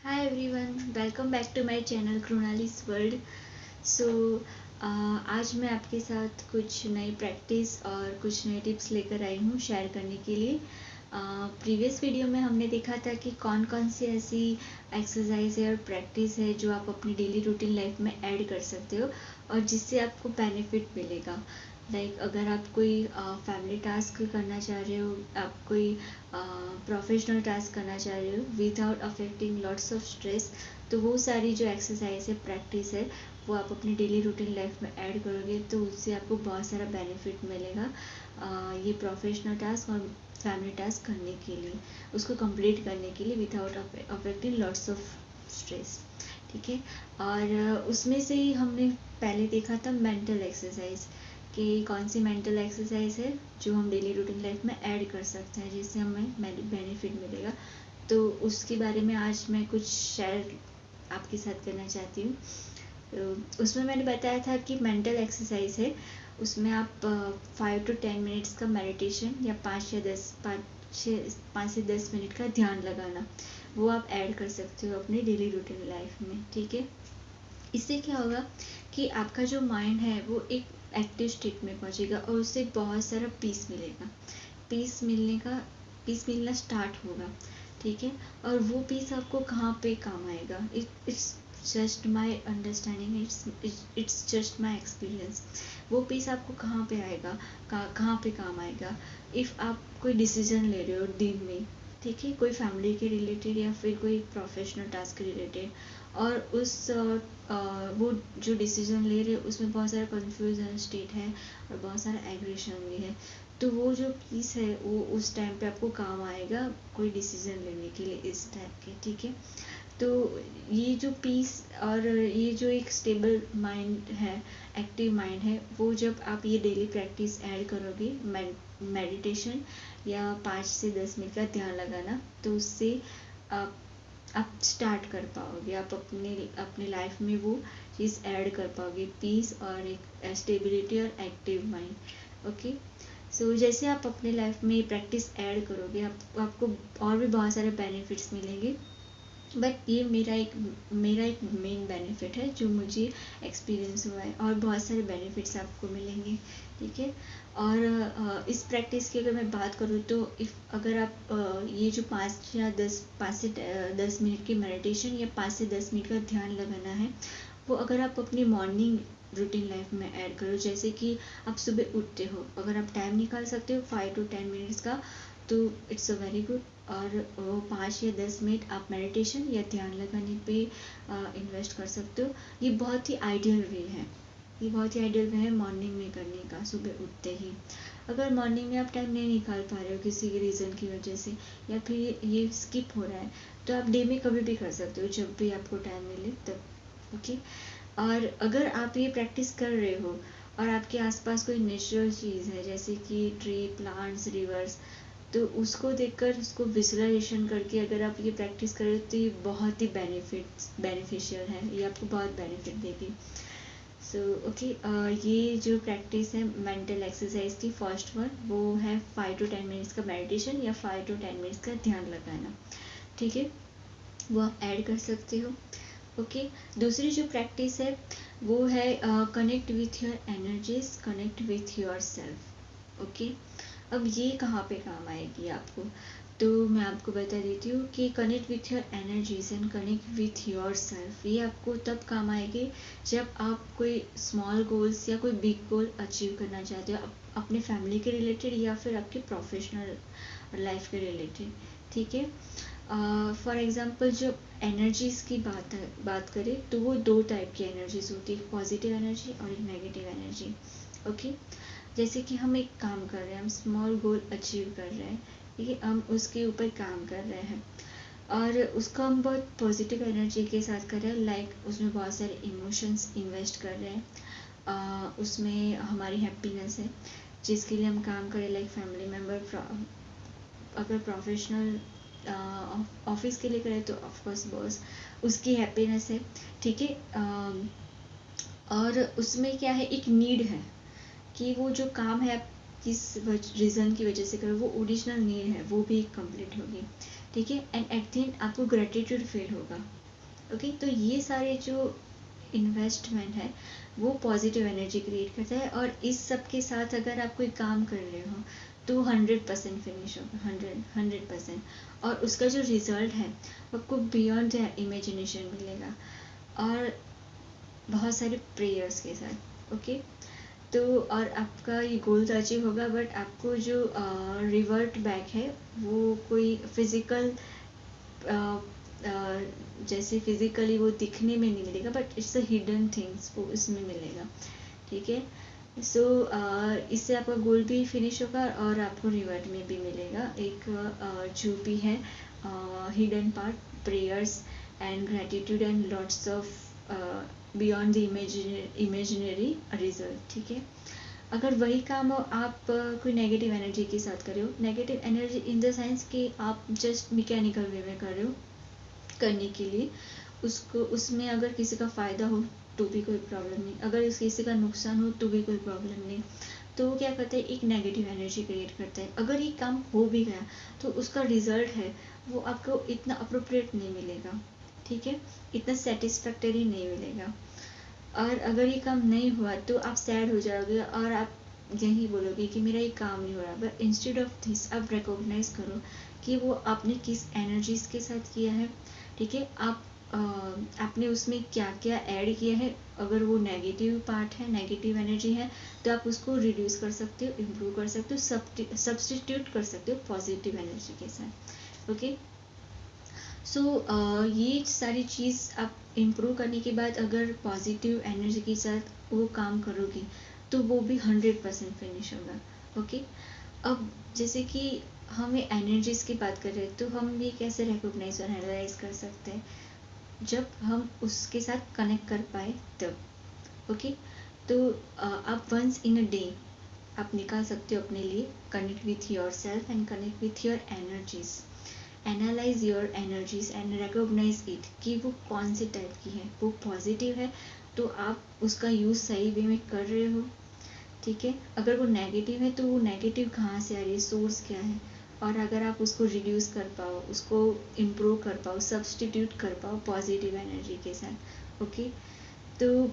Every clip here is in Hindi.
Hi everyone, welcome back to my channel Krunali's World. सो आज मैं आपके साथ कुछ नई प्रैक्टिस और कुछ नए टिप्स लेकर आई हूँ शेयर करने के लिए। प्रीवियस वीडियो में हमने देखा था कि कौन कौन सी ऐसी एक्सरसाइज है और प्रैक्टिस है जो आप अपनी डेली रूटीन लाइफ में ऐड कर सकते हो और जिससे आपको बेनिफिट मिलेगा। लाइक अगर आप कोई फैमिली टास्क करना चाह रहे हो, आप कोई प्रोफेशनल टास्क करना चाह रहे हो without affecting lots of stress, तो वो सारी जो एक्सरसाइज है, प्रैक्टिस है, वो आप अपनी डेली रूटीन लाइफ में ऐड करोगे तो उससे आपको बहुत सारा बेनिफिट मिलेगा। ये प्रोफेशनल टास्क और फैमिली टास्क करने के लिए, उसको कंप्लीट करने के लिए without affecting lots of stress. ठीक है। और उसमें से ही हमने पहले देखा था मेंटल एक्सरसाइज, कि कौन सी मेंटल एक्सरसाइज है जो हम डेली रूटीन लाइफ में ऐड कर सकते हैं जिससे हमें बेनिफिट मिलेगा। तो उसके बारे में आज मैं कुछ शेयर आपके साथ करना चाहती हूँ। तो उसमें मैंने बताया था कि मेंटल एक्सरसाइज है, उसमें आप 5 to 10 मिनट्स का मेडिटेशन या 5 से 10 मिनट का ध्यान लगाना, वो आप ऐड कर सकते हो अपनी डेली रूटीन लाइफ में। ठीक है। इससे क्या होगा कि आपका जो माइंड है वो एक एक्टिव स्टेट में पहुंचेगा और उससे बहुत सारा पीस मिलेगा। पीस मिलना स्टार्ट होगा। ठीक है। और वो पीस आपको कहाँ पे काम आएगा? It's just my understanding, it's just my experience. वो पीस आपको कहाँ पे आएगा, कहाँ पे काम आएगा? इफ़ आप कोई डिसीजन ले रहे हो दिन में, ठीक है, कोई फैमिली के रिलेटेड या फिर कोई प्रोफेशनल टास्क के रिलेटेड, और वो जो डिसीजन ले रहे हैं उसमें बहुत सारा कन्फ्यूजन स्टेट है और बहुत सारा एग्रेशन भी है, तो वो जो पीस है वो उस टाइम पे आपको काम आएगा कोई डिसीजन लेने के लिए, इस टाइप के। ठीक है। तो ये जो पीस और ये जो एक स्टेबल माइंड है, एक्टिव माइंड है, वो जब आप ये डेली प्रैक्टिस ऐड करोगे, मेडिटेशन या 5 से 10 मिनट का ध्यान लगाना, तो उससे आप आप स्टार्ट कर पाओगे, आप अपने लाइफ में वो चीज़ ऐड कर पाओगे, पीस और एक स्टेबिलिटी और एक्टिव माइंड। ओके। सो जैसे आप अपने लाइफ में प्रैक्टिस ऐड करोगे, आपको और भी बहुत सारे बेनिफिट्स मिलेंगे। बट ये मेरा एक मेन बेनिफिट है जो मुझे एक्सपीरियंस हुआ है, और बहुत सारे बेनिफिट्स आपको मिलेंगे। ठीक है। और इस प्रैक्टिस की अगर मैं बात करूँ तो अगर आप ये जो 5 से 10 मिनट की मेडिटेशन या 5 से 10 मिनट का ध्यान लगाना है, वो अगर आप अपनी मॉर्निंग रूटीन लाइफ में ऐड करो, जैसे कि आप सुबह उठते हो, अगर आप टाइम निकाल सकते हो 5 to 10 मिनट्स का, तो इट्स अ वेरी गुड। और वो 5 या 10 मिनट आप मेडिटेशन या ध्यान लगाने पे इन्वेस्ट कर सकते हो। ये बहुत ही आइडियल वे है, ये बहुत ही आइडियल वे है मॉर्निंग में करने का, सुबह उठते ही। अगर मॉर्निंग में आप टाइम नहीं निकाल पा रहे हो किसी भी रीज़न की वजह से, या फिर ये स्किप हो रहा है, तो आप डे में कभी भी कर सकते हो, जब भी आपको टाइम मिले तब। ओके। और अगर आप ये प्रैक्टिस कर रहे हो और आपके आसपास कोई नेचुरल चीज़ है जैसे कि ट्री, प्लांट्स, रिवर्स, तो उसको देखकर, उसको विजुअलाइजेशन करके अगर आप ये प्रैक्टिस करें तो ये बहुत ही बेनिफिशियल है, ये आपको बहुत बेनिफिट देगी। So okay. ये जो प्रैक्टिस है मेंटल एक्सरसाइज की, फर्स्ट वन वो है 5 to 10 मिनट्स का मेडिटेशन या 5 to 10 मिनट्स का ध्यान लगाना। ठीक है। वो आप ऐड कर सकते हो। ओके। दूसरी जो प्रैक्टिस है वो है connect with your energies, connect with your self. Okay. अब ये कहाँ पे काम आएगी आपको? तो मैं आपको बता देती हूँ कि connect with your energies and connect with your self, ये आपको तब काम आएगी जब आप कोई स्मॉल गोल्स या कोई बिग गोल अचीव करना चाहते हो, अपने फैमिली के रिलेटेड या फिर आपके प्रोफेशनल लाइफ के रिलेटेड। ठीक है। फॉर एग्ज़ाम्पल, जो एनर्जीज़ की बात करें तो वो दो टाइप की एनर्जीज होती है, पॉजिटिव एनर्जी और एक नेगेटिव एनर्जी। ओके। जैसे कि हम एक काम कर रहे हैं, हम स्मॉल गोल अचीव कर रहे हैं, ठीक है, हम उसके ऊपर काम कर रहे हैं और उसको हम बहुत पॉजिटिव एनर्जी के साथ कर रहे हैं, लाइक उसमें बहुत सारे इमोशंस इन्वेस्ट कर रहे हैं, उसमें हमारी हैप्पीनेस है जिसके लिए हम काम करें, लाइक फैमिली मेम्बर, अगर प्रोफेशनल ऑफिस के लिए करें तो ऑफकोर्स बॉस, उसकी हैप्पीनेस है। ठीक है। और उसमें क्या है, एक नीड है कि वो जो काम है आप किस रीज़न की वजह से करो, वो ओरिजिनल नीड है, वो भी कंप्लीट होगी। ठीक है, एंड एट द एंड आपको ग्रेटिट्यूड फील होगा। ओके, तो ये सारे जो इन्वेस्टमेंट है वो पॉजिटिव एनर्जी क्रिएट करता है। और इस सब के साथ अगर आप कोई काम कर रहे हो तो 100% फिनिश होगा, 100%। और उसका जो रिजल्ट है वो आपको बियॉन्ड इमेजिनेशन मिलेगा, और बहुत सारे प्रेयर्स के साथ। ओके, तो और आपका ये गोल अचीव होगा, बट आपको जो रिवर्ट बैक है वो कोई फिजिकल जैसे फिजिकली वो दिखने में नहीं मिलेगा, but it's a hidden things वो इसमें मिलेगा। ठीक है, सो इससे आपका गोल भी फिनिश होगा और आपको रिवर्ट में भी मिलेगा एक जो भी है hidden part, prayers and gratitude and lots of beyond the imaginary result. ठीक है, अगर वही काम हो आप कोई नेगेटिव एनर्जी के साथ कर रहे हो, negative energy in the sense कि आप जस्ट मैकेनिकल वे में कर रहे हो करने के लिए, उसको उसमें अगर किसी का फ़ायदा हो तो भी कोई प्रॉब्लम नहीं, अगर किसी का नुकसान हो तो भी कोई प्रॉब्लम नहीं। तो वो क्या करता है, एक नेगेटिव एनर्जी क्रिएट करता है। अगर ये काम हो भी गया तो उसका रिजल्ट है वो आपको इतना अप्रोप्रिएट नहीं मिलेगा। ठीक है, इतना सेटिस्फैक्टरी नहीं मिलेगा। और अगर ये काम नहीं हुआ तो आप सैड हो जाओगे और आप यही बोलोगे कि मेरा ये काम नहीं हो रहा। बट इंस्टेड ऑफ दिस आप रिकॉग्नाइज करो कि वो आपने किस एनर्जीज के साथ किया है। ठीक है, आपने उसमें क्या क्या ऐड किया है। अगर वो नेगेटिव पार्ट है, नेगेटिव एनर्जी है, तो आप उसको रिड्यूस कर सकते हो, इम्प्रूव कर सकते हो, सब्सटीट्यूट कर सकते हो पॉजिटिव एनर्जी के साथ। ओके, सो ये सारी चीज़ आप इम्प्रूव करने के बाद अगर पॉजिटिव एनर्जी के साथ वो काम करोगे तो वो भी 100% फिनिश होगा। ओके, अब जैसे कि हमें एनर्जीज की बात कर रहे हैं तो हम ये कैसे रिकॉग्नाइज और एनालाइज कर सकते हैं, जब हम उसके साथ कनेक्ट कर पाए तब। ओके, तो आप वंस इन अ डे आप निकाल सकते हो अपने लिए, connect with your self and connect with your energies, analyse your energies and recognise it कि वो कौन सी टाइप की है। वो पॉजिटिव है तो आप उसका यूज़ सही वे में कर रहे हो। ठीक है, अगर वो नेगेटिव है तो वो नेगेटिव कहाँ से आ रही है, सोर्स क्या है, और अगर आप उसको रिड्यूस कर पाओ, उसको इम्प्रूव कर पाओ, सब्सटीट्यूट कर पाओ पॉजिटिव एनर्जी के साथ। ओके, तो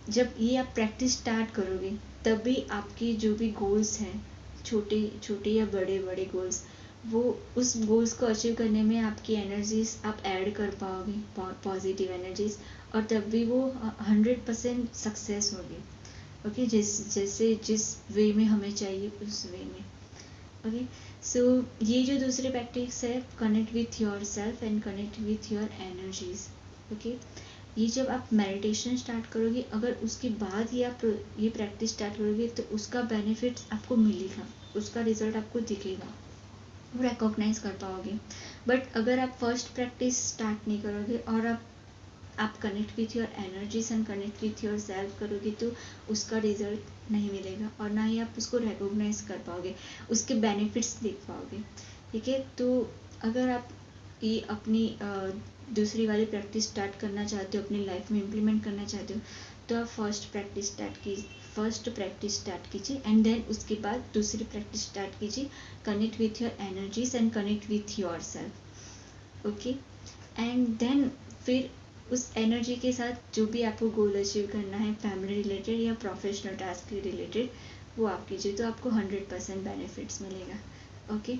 जब ये आप प्रैक्टिस स्टार्ट करोगे तभी आपकी जो भी गोल्स हैं, छोटे छोटे या बड़े बड़े गोल्स, वो उस गोल्स को अचीव करने में आपकी एनर्जीज आप ऐड कर पाओगे, पॉजिटिव एनर्जीज, और तब भी वो 100% सक्सेस होगी। ओके, जिस वे में हमें चाहिए उस वे में। ओके, सो ये जो दूसरी प्रैक्टिस है, connect with your self and connect with your energies. Okay, ये जब आप मेडिटेशन स्टार्ट करोगे, अगर उसके बाद ही आप ये प्रैक्टिस स्टार्ट करोगे तो उसका बेनिफिट आपको मिलेगा, उसका रिजल्ट आपको दिखेगा, वो रिकॉग्नाइज कर पाओगे। बट अगर आप फर्स्ट प्रैक्टिस स्टार्ट नहीं करोगे और आप connect with your energies and connect with your self करोगे तो उसका रिजल्ट नहीं मिलेगा और ना ही आप उसको रिकॉग्नाइज कर पाओगे, उसके बेनिफिट्स देख पाओगे। ठीक है, तो अगर आप ये अपनी दूसरी वाली प्रैक्टिस स्टार्ट करना चाहते हो, अपनी लाइफ में इम्प्लीमेंट करना चाहते हो, तो आप फर्स्ट प्रैक्टिस स्टार्ट कीजिए एंड देन उसके बाद दूसरी प्रैक्टिस स्टार्ट कीजिए, connect with your energies and connect with your self. Okay, and then फिर उस एनर्जी के साथ जो भी आपको गोल अचीव करना है, फैमिली रिलेटेड या प्रोफेशनल टास्क के रिलेटेड, वो आप कीजिए तो आपको 100% बेनिफिट्स मिलेगा। ओके,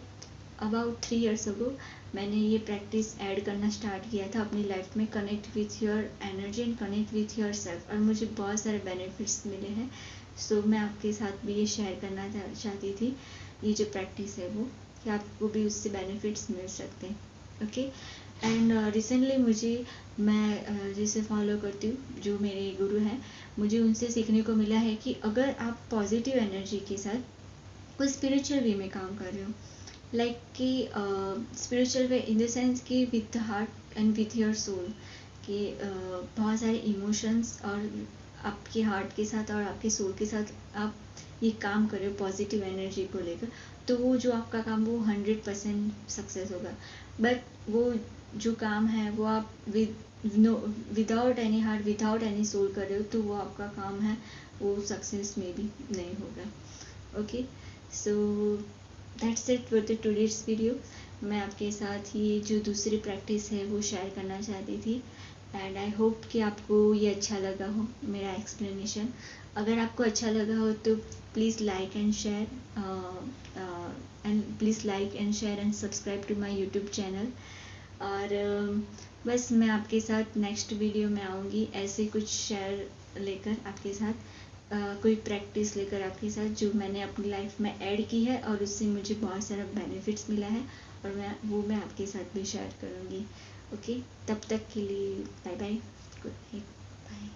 अबाउट 3 years अगो मैंने ये प्रैक्टिस ऐड करना स्टार्ट किया था अपनी लाइफ में, connect with your energy and connect with your self, और मुझे बहुत सारे बेनिफिट्स मिले हैं। सो मैं आपके साथ भी ये शेयर करना चाहती थी, ये जो प्रैक्टिस है वो, कि आपको भी उससे बेनिफिट्स मिल सकते हैं। ओके, एंड रिसेंटली मैं जिसे फॉलो करती हूँ, जो मेरे गुरु हैं, मुझे उनसे सीखने को मिला है कि अगर आप पॉजिटिव एनर्जी के साथ कोई स्पिरिचुअल वे में काम कर रहे हो, लाइक कि spiritual way in the sense कि with the heart and with your soul, कि बहुत सारे इमोशंस और आपके हार्ट के साथ और आपके सोल के साथ आप ये काम कर रहे हो पॉजिटिव एनर्जी को लेकर, तो वो जो आपका काम वो 100% सक्सेस होगा। बट वो जो काम है वो आप without any heart, without any soul कर रहे हो, तो वो आपका काम है वो सक्सेस में भी नहीं होगा। Okay, so that's it for the today's video. मैं आपके साथ ये जो दूसरी प्रैक्टिस है वो शेयर करना चाहती थी। एंड आई होप कि आपको ये अच्छा लगा हो मेरा एक्सप्लेनेशन। अगर आपको अच्छा लगा हो तो please like and share and subscribe to my YouTube channel. और बस मैं आपके साथ नेक्स्ट वीडियो में आऊँगी ऐसे कुछ शेयर लेकर आपके साथ, कोई प्रैक्टिस लेकर आपके साथ जो मैंने अपनी लाइफ में ऐड की है और उससे मुझे बहुत सारा बेनिफिट्स मिला है, और मैं आपके साथ भी शेयर करूँगी। ओके, तब तक के लिए bye bye, good night, bye.